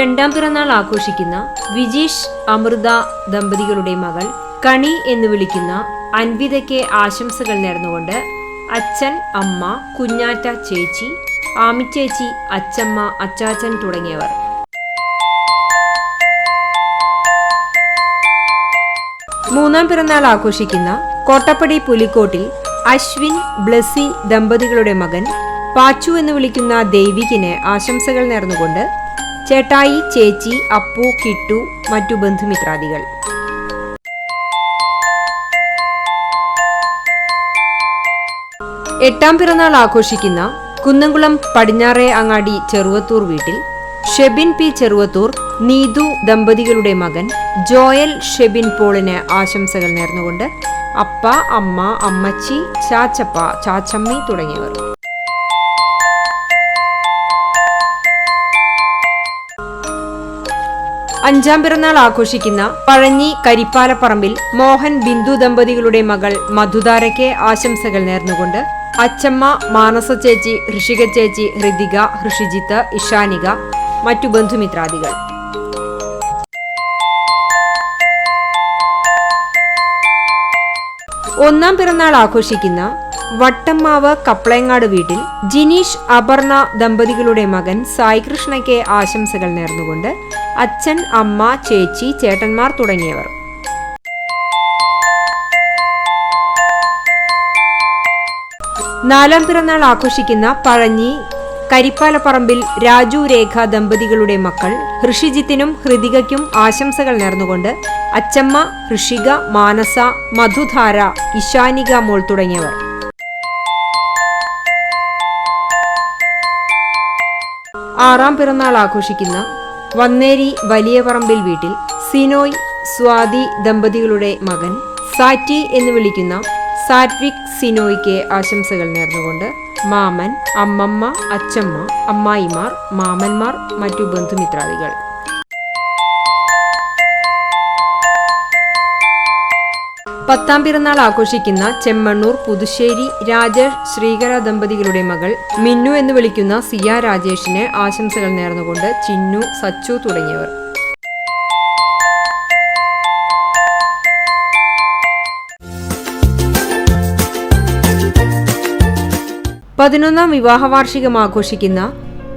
രണ്ടാം പിറന്നാൾ ആഘോഷിക്കുന്ന വിജീഷ് അമൃത ദമ്പതികളുടെ മകൾ കണി എന്ന് വിളിക്കുന്ന അൻവിതയ്ക്ക് ആശംസകൾ നേർന്നുകൊണ്ട് അച്ഛൻ, അമ്മ, കുഞ്ഞാറ്റ ചേച്ചി, ആമിച്ചേച്ചി, അച്ചമ്മ, അച്ചാച്ചൻ തുടങ്ങിയവർ. മൂന്നാം പിറന്നാൾ ആഘോഷിക്കുന്ന കോട്ടപ്പടി പുലിക്കോട്ടിൽ അശ്വിൻ, ബ്ലസ്സി ദമ്പതികളുടെ മകൻ പാച്ചു എന്ന് വിളിക്കുന്ന ദേവികിന് ആശംസകൾ നേർന്നുകൊണ്ട് ചേട്ടായി, ചേച്ചി, അപ്പു, കിട്ടു, മറ്റു ബന്ധുമിത്രാദികൾ. എട്ടാം പിറന്നാൾ ആഘോഷിക്കുന്ന കുന്നംകുളം പടിഞ്ഞാറേ അങ്ങാടി ചെറുവത്തൂർ വീട്ടിൽ ഷെബിൻ പി ചെറുവത്തൂർ, നീതു ദമ്പതികളുടെ മകൻ ജോയൽ ഷെബിൻ പോളിന് ആശംസകൾ നേർന്നുകൊണ്ട് അപ്പ, അമ്മ, അമ്മച്ചി, ചാച്ചപ്പ, ചാച്ചമ്മി തുടങ്ങിയവർ. അഞ്ചാം പിറന്നാൾ ആഘോഷിക്കുന്ന പഴഞ്ഞി കരിപ്പാലപ്പറമ്പിൽ മോഹൻ, ബിന്ദു ദമ്പതികളുടെ മകൾ മധുധാരയ്ക്ക് ആശംസകൾ നേർന്നുകൊണ്ട് അച്ചമ്മ, മാനസ ചേച്ചി, ഋഷിക ചേച്ചി, ഹൃതിക, ഋഷിജിത്ത്, ഇഷാനിക, മറ്റു ബന്ധുമിത്രാദികൾ. ഒന്നാം പിറന്നാൾ ആഘോഷിക്കുന്ന വട്ടമ്മാവ് കപ്ലയങ്ങാട് വീട്ടിൽ ജിനീഷ്, അപർണ ദമ്പതികളുടെ മകൻ സായി കൃഷ്ണയ്ക്ക് ആശംസകൾ നേർന്നുകൊണ്ട് അച്ഛൻ, അമ്മ, ചേച്ചി, ചേട്ടന്മാർ തുടങ്ങിയവർ. നാലാം പിറന്നാൾ ആഘോഷിക്കുന്ന പഴഞ്ഞി കരിപ്പാലപ്പറമ്പിൽ രാജു, രേഖ ദമ്പതികളുടെ മക്കൾ ഋഷിജിത്തിനും ഹൃതികയ്ക്കും ആശംസകൾ നേർന്നുകൊണ്ട് അച്ചമ്മ, ഋഷിക, മാനസ, മധുധാര, ഇഷാനിക മോൾ തുടങ്ങിയവർ. ആറാം പിറന്നാൾ ആഘോഷിക്കുന്ന വന്നേരി വലിയ പറമ്പിൽ വീട്ടിൽ സിനോയ്, സ്വാതി ദമ്പതികളുടെ മകൻ സാറ്റി എന്ന് വിളിക്കുന്ന സാറ്റ്വിക് സിനോയ്ക്ക് ആശംസകൾ നേർന്നുകൊണ്ട് മാമൻ, അമ്മമ്മ, അച്ചമ്മ, അമ്മായിമാർ, മാമന്മാർ, മറ്റു ബന്ധുമിത്രാദികൾ. പത്താം പിറന്നാൾ ആഘോഷിക്കുന്ന ചെമ്മണ്ണൂർ പുതുശ്ശേരി രാജേഷ്, ശ്രീകര ദമ്പതികളുടെ മകൾ മിന്നു എന്ന് വിളിക്കുന്ന സിയ രാജേഷിന് ആശംസകൾ നേർന്നുകൊണ്ട് ചിന്നു, സച്ചു തുടങ്ങിയവർ. 11ാം വിവാഹ വാർഷികം ആഘോഷിക്കുന്ന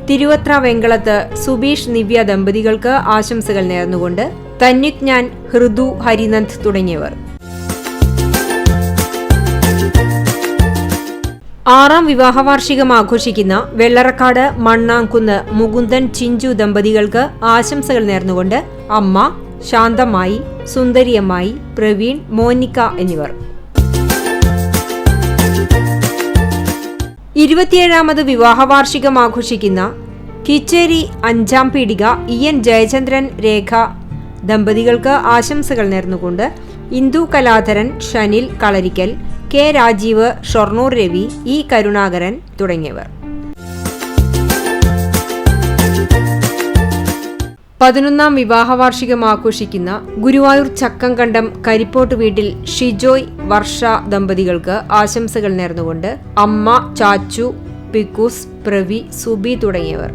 തിരുവത്ര വെങ്കളത്ത് സുബീഷ്, ദിവ്യ ദമ്പതികൾക്ക് ആശംസകൾ നേർന്നുകൊണ്ട് തന്യുജ്ഞാൻ, ഹൃദു, ഹരിനന്ദ് തുടങ്ങിയവർ. 6ാം വിവാഹ വാർഷികം ആഘോഷിക്കുന്ന വെള്ളറക്കാട് മണ്ണാംകുന്ന് മുകുന്ദൻ, ചിഞ്ചു ദമ്പതികൾക്ക് ആശംസകൾ നേർന്നുകൊണ്ട് അമ്മ, ശാന്തമായി, സുന്ദരിയമ്മായി, പ്രവീൺ, മോനിക്ക എന്നിവർ. 27ാമത് വിവാഹ വാർഷികം ആഘോഷിക്കുന്ന കിച്ചേരി 5ാം പീടിക ഇ.എൻ. ജയചന്ദ്രൻ, രേഖ ദമ്പതികൾക്ക് ആശംസകൾ നേർന്നുകൊണ്ട് ഇന്ദു കലാധരൻ, ഷനിൽ കളരിക്കൽ, കെ രാജീവ്, ഷൊർണൂർ രവി, ഇ കരുണാകരൻ തുടങ്ങിയവർ. 11ാം വിവാഹ വാർഷികം ആഘോഷിക്കുന്ന ഗുരുവായൂർ ചക്കംകണ്ടം കരിപ്പോട്ട് വീട്ടിൽ ഷിജോയ്, വർഷ ദമ്പതികൾക്ക് ആശംസകൾ നേർന്നുകൊണ്ട് അമ്മ, ചാച്ചു, പിക്കൂസ്, പ്രവി, സുബി തുടങ്ങിയവർ.